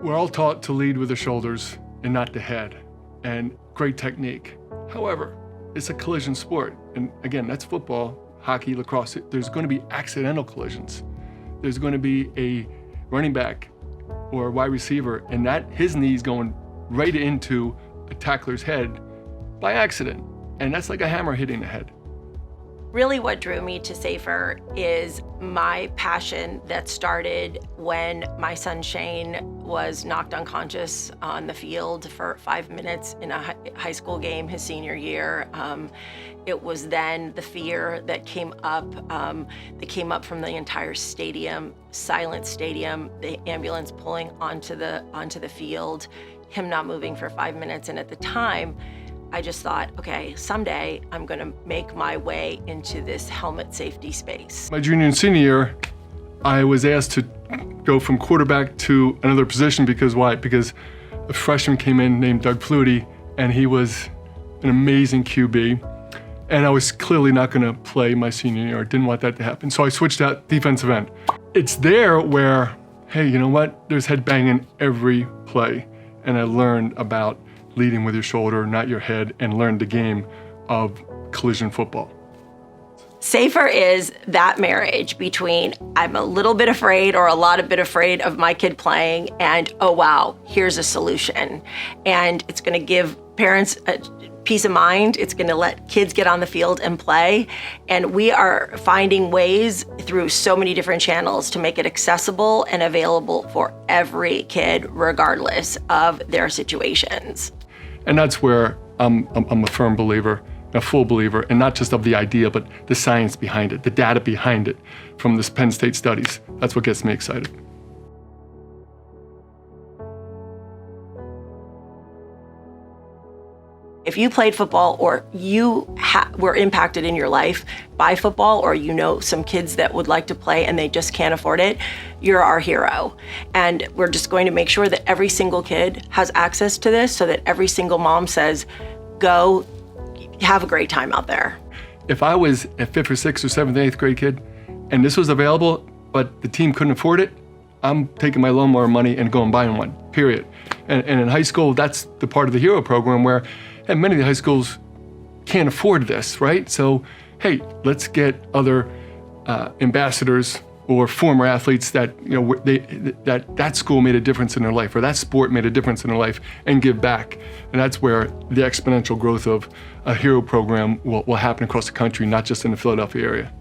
We're all taught to lead with the shoulders and not the head, and great technique. However, it's a collision sport, and again, that's football, hockey, lacrosse. There's going to be accidental collisions. There's going to be a running back or a wide receiver, and his knee's going right into a tackler's head by accident, and that's like a hammer hitting the head. Really what drew me to SAFR is my passion that started when my son Shane was knocked unconscious on the field for 5 minutes in a high school game his senior year. It was then the fear that came up from the entire stadium, silent stadium, the ambulance pulling onto the field, him not moving for 5 minutes, and at the time, I just thought, okay, someday I'm gonna make my way into this helmet safety space. My junior and senior year, I was asked to go from quarterback to another position because why? Because a freshman came in named Doug Flutie, and he was an amazing QB. And I was clearly not gonna play my senior year. I didn't want that to happen. So I switched out defensive end. It's there where, hey, you know what? There's head banging every play. And I learned about leading with your shoulder, not your head, and learned the game of collision football. SAFR is that marriage between I'm a little bit afraid or a lot of bit afraid of my kid playing, and oh wow, here's a solution. And it's gonna give parents a peace of mind. It's gonna let kids get on the field and play. And we are finding ways through so many different channels to make it accessible and available for every kid, regardless of their situations. And that's where I'm a firm believer, a full believer, and not just of the idea, but the science behind it, the data behind it from this Penn State studies. That's what gets me excited. If you played football or you were impacted in your life by football, or you know some kids that would like to play and they just can't afford it, you're our hero. And we're just going to make sure that every single kid has access to this so that every single mom says, go have a great time out there. If I was a 5th or 6th or 7th, 8th grade kid and this was available, but the team couldn't afford it, I'm taking my lawnmower money and going buying one, period. And in high school, that's the part of the hero program where, and many of the high schools can't afford this, right? So, hey, let's get other ambassadors or former athletes that that school made a difference in their life, or that sport made a difference in their life, and give back. And that's where the exponential growth of a hero program will happen across the country, not just in the Philadelphia area.